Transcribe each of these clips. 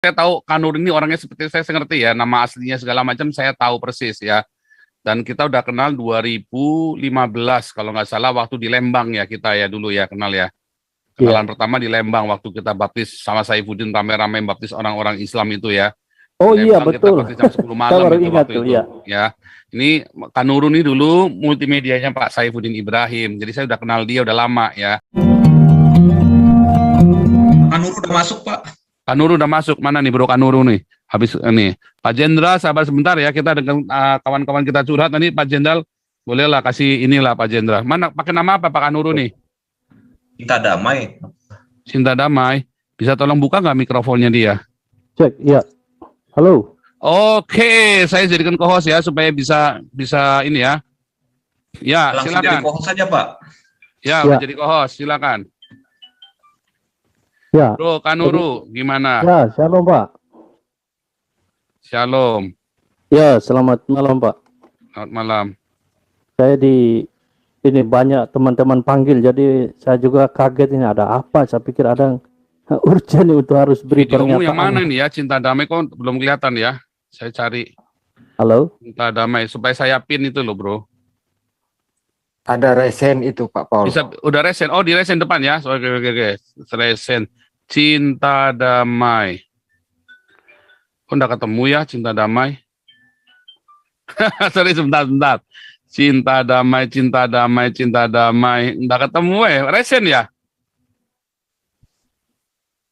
saya tahu Kanur ini orangnya seperti saya ngerti ya, nama aslinya segala macam saya tahu persis ya. Dan kita udah kenal 2015 kalau nggak salah waktu di Lembang ya kita ya dulu ya kenal ya. Kenalan pertama di Lembang waktu kita baptis sama Saifuddin rame-rame baptis orang-orang Islam itu ya. Oh Di iya Lembang kita betul. baptis jam 10 Saya malam baru itu ingat waktu tuh itu ya. ya. Ini Kanurun ini dulu multimedianya Pak Saifuddin Ibrahim. Jadi saya udah kenal dia udah lama ya. Kanur udah masuk, Pak. Kanuru udah masuk. Mana nih Bro Kanuru nih? Habis ini. Pak Jenderal sabar sebentar ya kita dengan kawan-kawan kita curhat nanti Pak Jenderal bolehlah kasih inilah Pak Jenderal. Mana pakai nama apa Pak Kanuru nih? Cinta damai. Cinta Damai. Bisa tolong buka nggak mikrofonnya dia? Cek, ya. Halo. Oke, saya jadikan co-host ya supaya bisa ini ya. Ya, Langsung silakan. jadi co-host saja, Pak. Ya, udah jadi co-host, silakan. Ya. Bro Kanuru, gimana? Ya, shalom Pak. Shalom. Ya, selamat malam Pak. Selamat malam. Saya ini banyak teman-teman panggil, jadi saya juga kaget ini ada apa. Saya pikir ada urgent untuk harus beri Videomu pernyataan. yang mana nih ya? Cinta Damai kok belum kelihatan ya? Saya cari. Halo? Cinta Damai supaya saya pin itu loh, Bro. Ada resen itu Pak Paul. Bisa udah resen. Oh, di resen depan ya. Oke. Resen. Cinta Damai. Kok enggak ketemu ya Cinta Damai? Sorry sebentar. Cinta Damai. Enggak ketemu resen ya?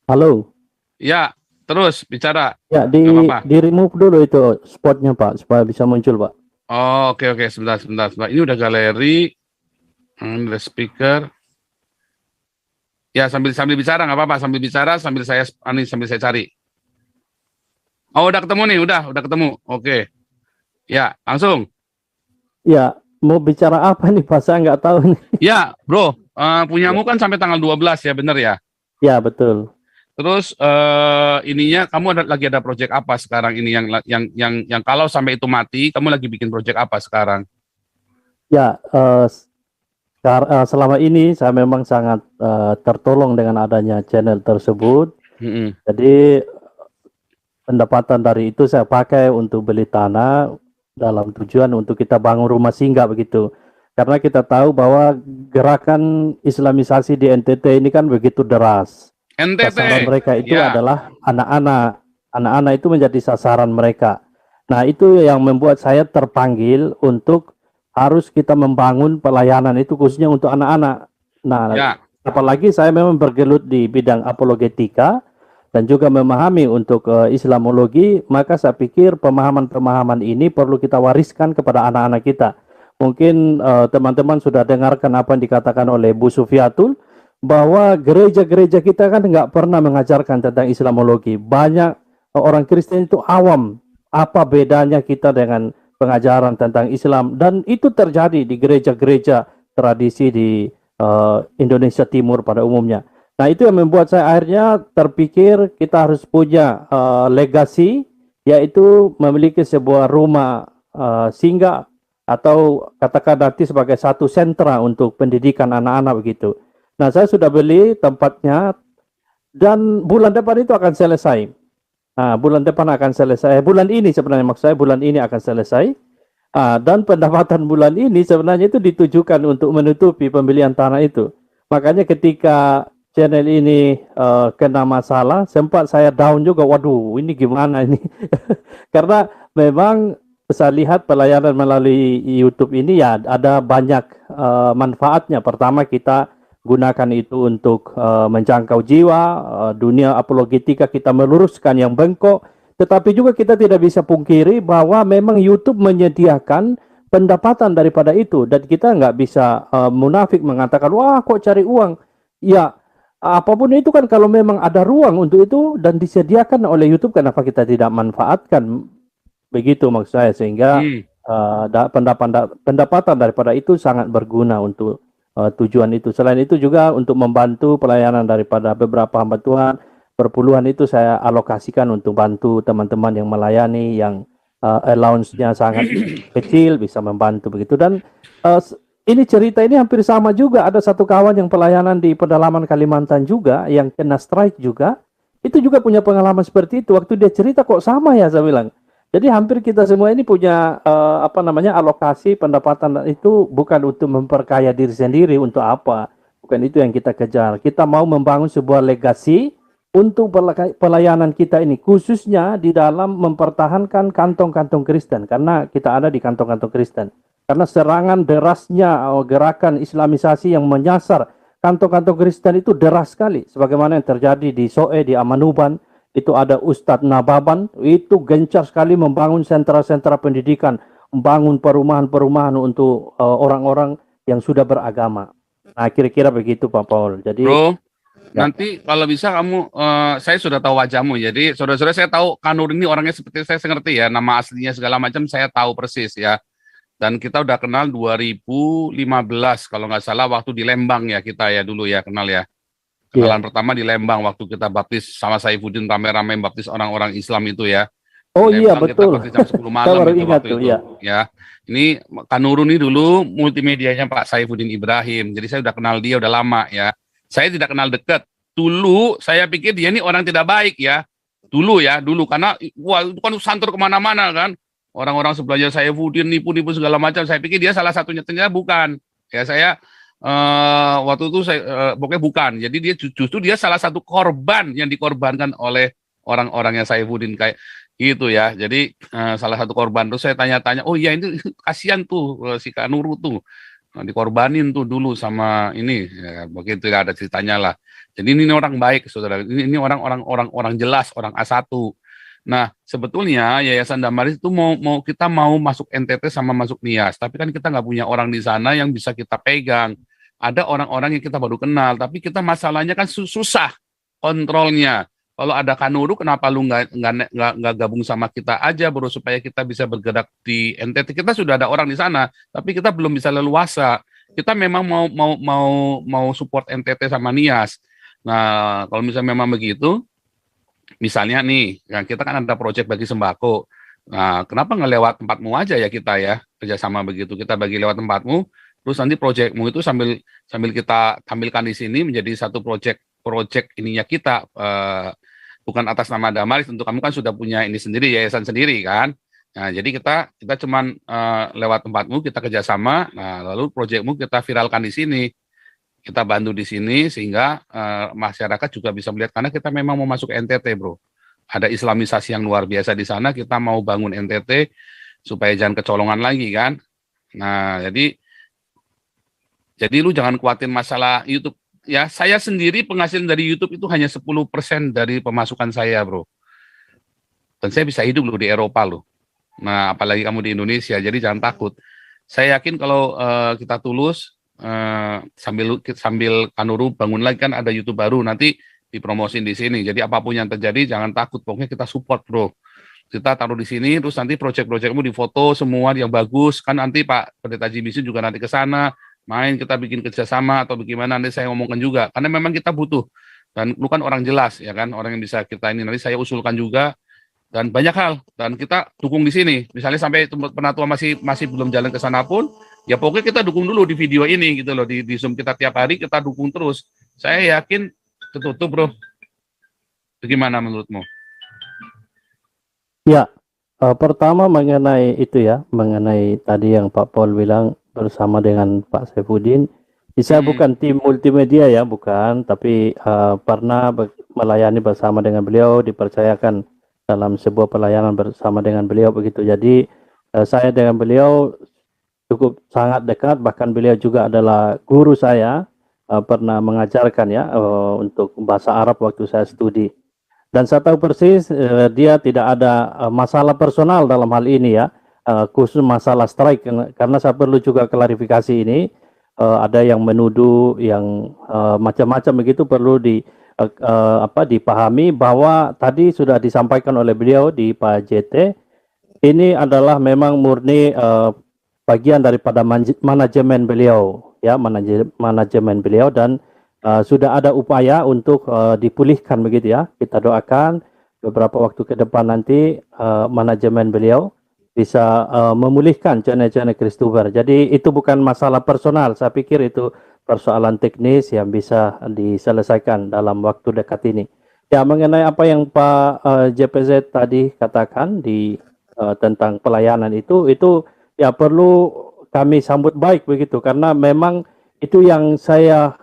Halo? Ya, terus bicara. Ya, di remove dulu itu spotnya Pak, supaya bisa muncul Pak. Oh, oke. Sebentar. Ini udah galeri. Ada speaker. Ya, sambil bicara nggak apa-apa. Sambil bicara, sambil saya cari. Oh, udah ketemu nih, udah ketemu. Oke. Ya, langsung. Ya, mau bicara apa nih Pak? Saya nggak tahu nih. Ya, Bro. Punyamu kan sampai tanggal 12 ya, bener ya? Ya, betul. Terus ininya kamu lagi ada project apa sekarang ini yang kalau sampai itu mati, kamu lagi bikin project apa sekarang? Ya, selama ini saya memang sangat tertolong dengan adanya channel tersebut. Jadi pendapatan dari itu saya pakai untuk beli tanah dalam tujuan untuk kita bangun rumah singgah begitu. Karena kita tahu bahwa gerakan Islamisasi di NTT ini kan begitu deras. Sasaran mereka itu adalah anak-anak. Anak-anak itu menjadi sasaran mereka. Nah, itu yang membuat saya terpanggil untuk harus kita membangun pelayanan itu khususnya untuk anak-anak. Nah, apalagi saya memang bergelut di bidang apologetika dan juga memahami untuk Islamologi, maka saya pikir pemahaman-pemahaman ini perlu kita wariskan kepada anak-anak kita. Mungkin teman-teman sudah dengarkan apa yang dikatakan oleh Bu Sufiatul, bahwa gereja-gereja kita kan nggak pernah mengajarkan tentang Islamologi. Banyak orang Kristen itu awam. Apa bedanya kita dengan pengajaran tentang Islam? Dan itu terjadi di gereja-gereja tradisi di Indonesia Timur pada umumnya. Nah, itu yang membuat saya akhirnya terpikir kita harus punya legasi, yaitu memiliki sebuah rumah singgah atau katakan nanti sebagai satu sentra untuk pendidikan anak-anak begitu. Nah, saya sudah beli tempatnya dan bulan depan itu akan selesai. Nah, bulan depan akan selesai. Bulan ini sebenarnya maksud saya bulan ini akan selesai. Dan pendapatan bulan ini sebenarnya itu ditujukan untuk menutupi pembelian tanah itu. Makanya ketika channel ini kena masalah, sempat saya down juga. Waduh, ini gimana ini? Karena memang saya lihat pelayanan melalui YouTube ini ya ada banyak manfaatnya. Pertama, kita gunakan itu untuk menjangkau jiwa, dunia apologetika kita meluruskan yang bengkok, tetapi juga kita tidak bisa pungkiri bahwa memang YouTube menyediakan pendapatan daripada itu, dan kita nggak bisa munafik mengatakan, wah kok cari uang. Ya, apapun itu kan kalau memang ada ruang untuk itu dan disediakan oleh YouTube, kenapa kita tidak manfaatkan? Begitu maksud saya, sehingga pendapatan daripada itu sangat berguna untuk tujuan itu. Selain itu juga untuk membantu pelayanan daripada beberapa hamba Tuhan, perpuluhan itu saya alokasikan untuk bantu teman-teman yang melayani, yang allowance-nya sangat kecil, bisa membantu begitu. Dan ini cerita ini hampir sama juga. Ada satu kawan yang pelayanan di pedalaman Kalimantan juga, yang kena strike juga. itu juga punya pengalaman seperti itu. Waktu dia cerita kok sama ya, saya bilang. Jadi hampir kita semua ini punya alokasi pendapatan itu bukan untuk memperkaya diri sendiri, untuk apa? Bukan itu yang kita kejar. Kita mau membangun sebuah legasi untuk pelayanan kita ini, khususnya di dalam mempertahankan kantong-kantong Kristen, karena kita ada di kantong-kantong Kristen. Karena serangan derasnya gerakan Islamisasi yang menyasar kantong-kantong Kristen itu deras sekali, sebagaimana yang terjadi di Soe, di Amanuban. Itu ada Ustadz Nababan, itu gencar sekali membangun sentra-sentra pendidikan, membangun perumahan-perumahan untuk orang-orang yang sudah beragama. Nah, kira-kira begitu Pak Paul. Jadi Bro, nanti kalau bisa kamu, saya sudah tahu wajahmu, jadi saudara-saudara saya tahu Kanur ini orangnya seperti saya ngerti ya, nama aslinya segala macam saya tahu persis ya. Dan kita udah kenal 2015 kalau nggak salah, waktu di Lembang ya kita ya dulu ya kenal ya. Kenalan pertama di Lembang waktu kita baptis sama Saifuddin, rame-rame baptis orang-orang Islam itu ya. Oh Lembang, iya betul. Kita baptis jam 10 malam baru itu ingat waktu tuh, itu. ya. Ya. Ini Kanurun ini dulu multimedianya Pak Saifuddin Ibrahim. Jadi saya udah kenal dia udah lama ya. Saya tidak kenal dekat. Dulu saya pikir dia ini orang tidak baik ya. Dulu karena wah itu kan santer kemana-mana kan. Orang-orang sebelahnya Saifuddin nipu-nipu segala macam. Saya pikir dia salah satunya, ternyata bukan. Ya saya waktu itu saya pokoknya bukan. Jadi dia justru dia salah satu korban yang dikorbankan oleh orang-orangnya Saifuddin kayak gitu ya. Jadi salah satu korban. Terus saya tanya-tanya, oh iya ini kasihan tuh si Kanuru tuh dikorbanin tuh dulu sama ini ya, begitu ya, ada ceritanya lah. Jadi ini orang baik saudara. Ini orang jelas, orang A1. Nah, sebetulnya Yayasan Damaris itu kita mau masuk NTT sama masuk NIAS, tapi kan kita nggak punya orang di sana yang bisa kita pegang. Ada orang-orang yang kita baru kenal, tapi kita masalahnya kan susah kontrolnya. Kalau ada Kanuru, kenapa lu nggak gabung sama kita aja, bro, supaya kita bisa bergerak di NTT? Kita sudah ada orang di sana, tapi kita belum bisa leluasa. Kita memang mau support NTT sama NIAS. Nah, kalau misalnya memang begitu. Misalnya nih, kita kan ada proyek bagi sembako. Nah, kenapa nggak lewat tempatmu aja ya kita ya, kerjasama begitu. Kita bagi lewat tempatmu, terus nanti proyekmu itu sambil kita tampilkan di sini menjadi satu proyek ininya kita, bukan atas nama Damaris. Tentu kamu kan sudah punya ini sendiri, yayasan sendiri kan. Nah, jadi kita cuman lewat tempatmu kita kerjasama. Nah, lalu proyekmu kita viralkan di sini. Kita bantu di sini sehingga masyarakat juga bisa melihat, karena kita memang mau masuk NTT, bro. Ada Islamisasi yang luar biasa di sana, kita mau bangun NTT supaya jangan kecolongan lagi kan. Nah, jadi lu jangan khawatir masalah YouTube. Ya, saya sendiri penghasilan dari YouTube itu hanya 10% dari pemasukan saya, bro. Dan saya bisa hidup loh di Eropa loh. Nah, apalagi kamu di Indonesia, jadi jangan takut. Saya yakin kalau kita tulus, sambil Kanuru bangun lagi kan ada YouTube baru, nanti dipromosin di sini. Jadi apapun yang terjadi jangan takut, pokoknya kita support, bro. Kita taruh di sini, terus nanti proyek-proyekmu difoto semua yang bagus kan, nanti Pak Pendeta Jimisi juga nanti ke sana main, kita bikin kerjasama atau bagaimana, nanti saya ngomongkan juga, karena memang kita butuh. Dan lu kan orang jelas ya kan, orang yang bisa kita ini, nanti saya usulkan juga. Dan banyak hal, dan kita dukung di sini. Misalnya sampai Penatua masih belum jalan ke sana pun, ya pokoknya kita dukung dulu di video ini gitu loh, di Zoom kita tiap hari kita dukung terus. Saya yakin ketutup, bro. Bagaimana menurutmu? Ya, pertama mengenai itu ya, mengenai tadi yang Pak Paul bilang bersama dengan Pak Saifuddin. Saya bukan tim multimedia ya, bukan, tapi pernah melayani bersama dengan beliau, dipercayakan dalam sebuah pelayanan bersama dengan beliau begitu. Jadi saya dengan beliau cukup sangat dekat, bahkan beliau juga adalah guru saya, pernah mengajarkan ya untuk bahasa Arab waktu saya studi. Dan saya tahu persis dia tidak ada masalah personal dalam hal ini ya, khusus masalah strike, karena saya perlu juga klarifikasi ini. Ada yang menuduh yang macam-macam begitu, perlu dipahami bahwa tadi sudah disampaikan oleh beliau di Pak JT, ini adalah memang murni bagian daripada manajemen beliau ya, manajemen beliau, dan sudah ada upaya untuk dipulihkan begitu ya. Kita doakan beberapa waktu ke depan nanti manajemen beliau bisa memulihkan channel-channel Christopher. Jadi itu bukan masalah personal, saya pikir itu persoalan teknis yang bisa diselesaikan dalam waktu dekat ini. Ya, mengenai apa yang Pak JPZ tadi katakan di tentang pelayanan itu ya perlu kami sambut baik begitu, karena memang itu yang saya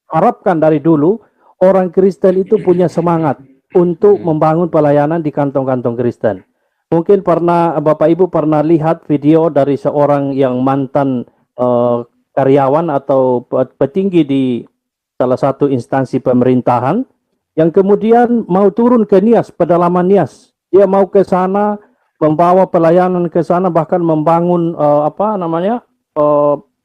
harapkan dari dulu. Orang Kristen itu punya semangat untuk membangun pelayanan di kantong-kantong Kristen. Mungkin pernah Bapak Ibu pernah lihat video dari seorang yang mantan karyawan atau petinggi di salah satu instansi pemerintahan yang kemudian mau turun ke Nias, pedalaman Nias. Dia mau ke sana, membawa pelayanan ke sana, bahkan membangun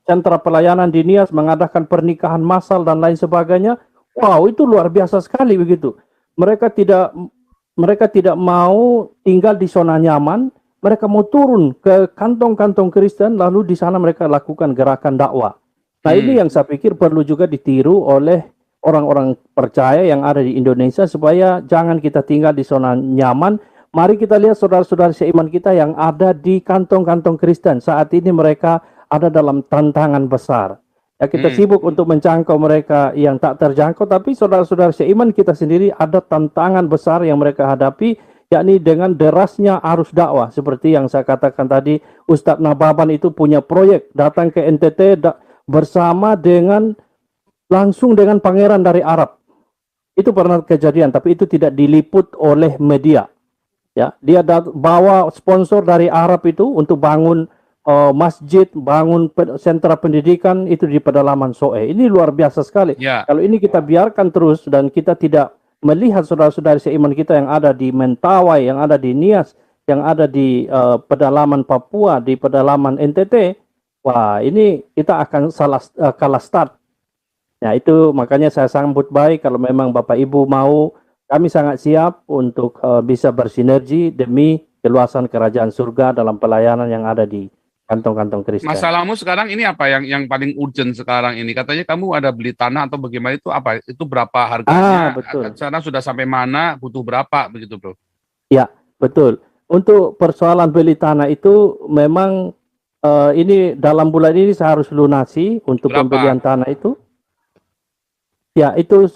sentra pelayanan di Nias, mengadakan pernikahan massal dan lain sebagainya. Wow, itu luar biasa sekali begitu. Mereka tidak mau tinggal di zona nyaman, mereka mau turun ke kantong-kantong Kristen, lalu di sana mereka lakukan gerakan dakwah. Nah, ini yang saya pikir perlu juga ditiru oleh orang-orang percaya yang ada di Indonesia, supaya jangan kita tinggal di zona nyaman. Mari kita lihat saudara-saudara seiman kita yang ada di kantong-kantong Kristen. Saat ini mereka ada dalam tantangan besar. Ya, kita sibuk untuk menjangkau mereka yang tak terjangkau, tapi saudara-saudara seiman kita sendiri ada tantangan besar yang mereka hadapi, yakni dengan derasnya arus dakwah. Seperti yang saya katakan tadi, Ustadz Nababan itu punya proyek datang ke NTT bersama dengan langsung dengan pangeran dari Arab. Itu pernah kejadian, tapi itu tidak diliput oleh media. Ya, dia bawa sponsor dari Arab itu untuk bangun masjid, bangun sentra pendidikan itu di pedalaman Soe. Ini luar biasa sekali. Ya. Kalau ini kita biarkan terus dan kita tidak melihat saudara-saudara seiman kita yang ada di Mentawai, yang ada di Nias, yang ada di pedalaman Papua, di pedalaman NTT, wah, ini kita akan kalah start. Ya, itu makanya saya sambut baik kalau memang Bapak Ibu mau, kami sangat siap untuk bisa bersinergi demi keluasan kerajaan surga dalam pelayanan yang ada di kantong-kantong Kristen. Masalahmu sekarang ini apa yang paling urgent sekarang ini? Katanya kamu ada beli tanah atau bagaimana, itu apa? Itu berapa harganya? Betul. Sana sudah sampai mana? Butuh berapa begitu, Bro? Ya, betul. Untuk persoalan beli tanah itu memang ini dalam bulan ini saya harus lunasi untuk Berapa? pembelian tanah itu. Ya, itu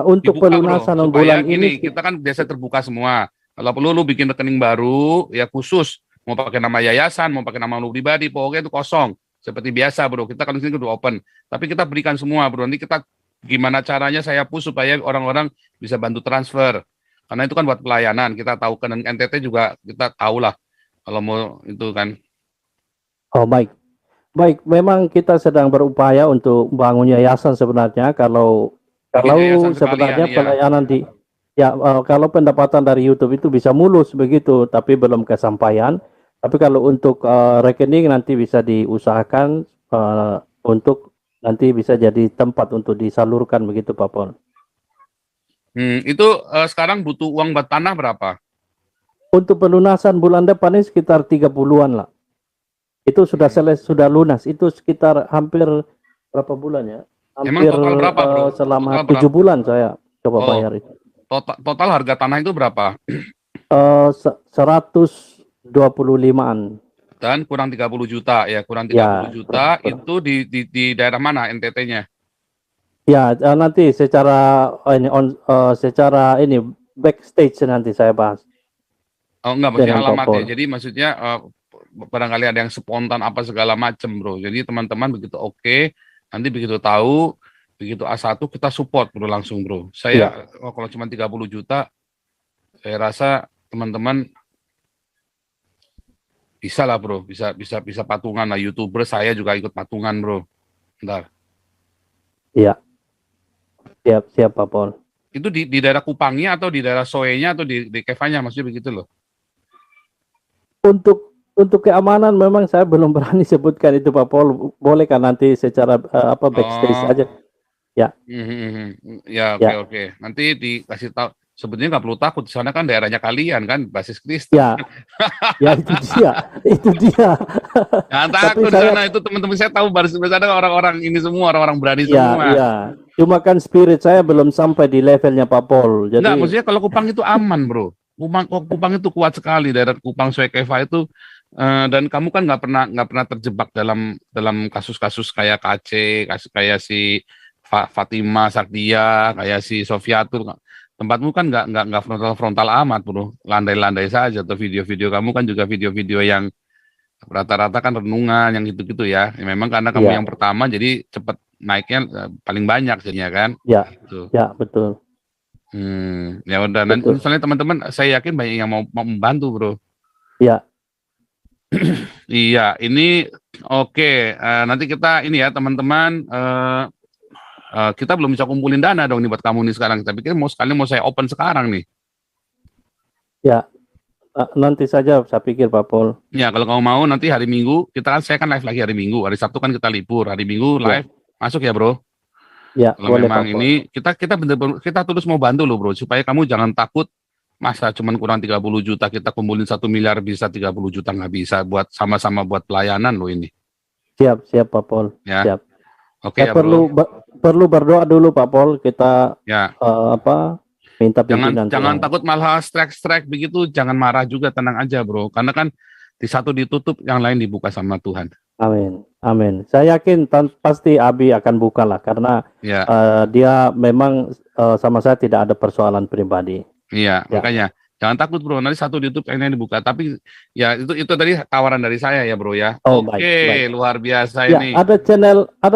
untuk Dibuka, pelunasan Bro, bulan supaya ini. kita kan biasa terbuka semua. Kalau perlu lu bikin rekening baru ya khusus. Mau pakai nama yayasan, mau pakai nama lu pribadi, pokoknya itu kosong. Seperti biasa, Bro. Kita kan di sini udah open. Tapi kita berikan semua, Bro. Nanti kita gimana caranya saya push supaya orang-orang bisa bantu transfer. Karena itu kan buat pelayanan. Kita tahu kan, dan NTT juga kita tahu lah kalau mau itu kan. Oh, baik. Baik, memang kita sedang berupaya untuk bangun yayasan sebenarnya. Kalau yayasan sebenarnya sekalian, pelayanan di kalau pendapatan dari YouTube itu bisa mulus begitu, tapi belum kesampaian. Tapi kalau untuk rekening nanti bisa diusahakan untuk nanti bisa jadi tempat untuk disalurkan begitu, Pak Pol. Itu sekarang butuh uang buat tanah berapa? Untuk pelunasan bulan depan ini sekitar 30-an lah. Itu sudah sudah lunas. Itu sekitar hampir berapa bulan ya? Hampir Emang total berapa, Bro? selama Total 7 bulan saya coba bayar itu. Total harga tanah itu berapa? 125-an. Dan kurang 30 juta ya, kurang 30 juta itu di daerah mana NTT-nya? Ya, nanti secara backstage nanti saya bahas. Oh enggak, maksudnya Dengan alamat Pak Pol. ya. Jadi maksudnya barangkali ada yang spontan apa segala macam, Bro. Jadi teman-teman begitu oke, nanti begitu tahu, begitu A1 kita support, Bro, langsung, Bro. Saya kalau cuma 30 juta saya rasa teman-teman bisa lah, Bro, bisa patungan lah. YouTuber saya juga ikut patungan, Bro. Bentar. Iya. Siap Pak Pol. Itu di daerah Kupangnya atau di daerah Soe-nya atau di Kevanya, maksudnya begitu loh. Untuk keamanan memang saya belum berani sebutkan itu, Pak Pol. Boleh kan nanti secara backstage aja. Ya. Ya, oke. Nanti dikasih tahu. Sebetulnya nggak perlu takut, di sana kan daerahnya kalian kan, basis Kristen. Ya itu dia. Jangan takut di sana, itu teman-teman saya tahu baris ada orang-orang ini semua, orang-orang berani semua. Iya. Cuma kan spirit saya belum sampai di levelnya Pak Pol. Jadi enggak, maksudnya kalau Kupang itu aman, Bro. Kupang itu kuat sekali, daerah Kupang Soekeva itu, dan kamu kan nggak pernah terjebak dalam kasus-kasus kayak KC, kasus kayak si Fatima Sakdia, kayak si Sofiatul. tempatmu kan nggak frontal amat, bro. Landai-landai saja. Atau video-video kamu kan juga video-video yang rata-rata kan renungan yang gitu-gitu ya. Memang karena kamu yang pertama, jadi cepat naiknya paling banyak jadinya kan. Ya, gitu. Ya betul. Ya udah. Nanti misalnya teman-teman, saya yakin banyak yang mau membantu, bro. Ya. Iya, ini oke. Nanti kita ini ya teman-teman, kita belum bisa kumpulin dana dong nih buat kamu nih sekarang. Tapi pikir mau saya open sekarang nih. Ya, nanti saja saya pikir Pak Pol. Ya, kalau kamu mau nanti hari Minggu, saya kan live lagi hari Minggu. Hari Sabtu kan kita libur, hari Minggu live masuk ya, bro. Ya, kalau boleh, memang Pak Pol. ini kita bener-bener kita terus mau bantu loh, bro, supaya kamu jangan takut. Masa cuman kurang 30 juta kita kumpulin 1 miliar bisa 30 juta nggak bisa buat sama-sama buat pelayanan loh ini. Siap Pak Pol. Ya. Siap. Oke ya, perlu berdoa dulu Pak Pol, kita minta pimpinan. Jangan takut malah strike begitu, jangan marah juga, tenang aja, bro. Karena kan di satu ditutup, yang lain dibuka sama Tuhan. Amin. Saya yakin pasti Abi akan buka lah, karena dia memang sama saya tidak ada persoalan pribadi. Iya, makanya jangan takut, bro. Nanti satu di YouTube ini dibuka. Tapi ya itu tadi tawaran dari saya ya, bro ya. Oke, luar biasa ini. Ada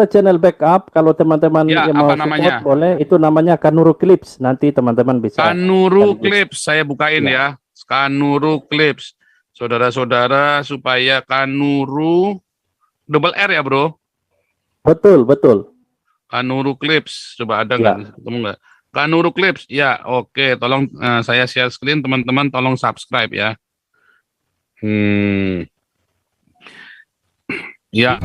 channel backup kalau teman-teman yang mau support boleh. Itu namanya Kanuru Clips. Nanti teman-teman bisa. Kanuru Clips, saya bukain ya. Kanuru Clips, saudara-saudara, supaya Kanuru double R ya, bro. Betul. Kanuru Clips, coba ada nggak? Ketemu nggak? Kanuru Clips, ya oke. Tolong saya share screen, teman-teman tolong subscribe ya. Ya.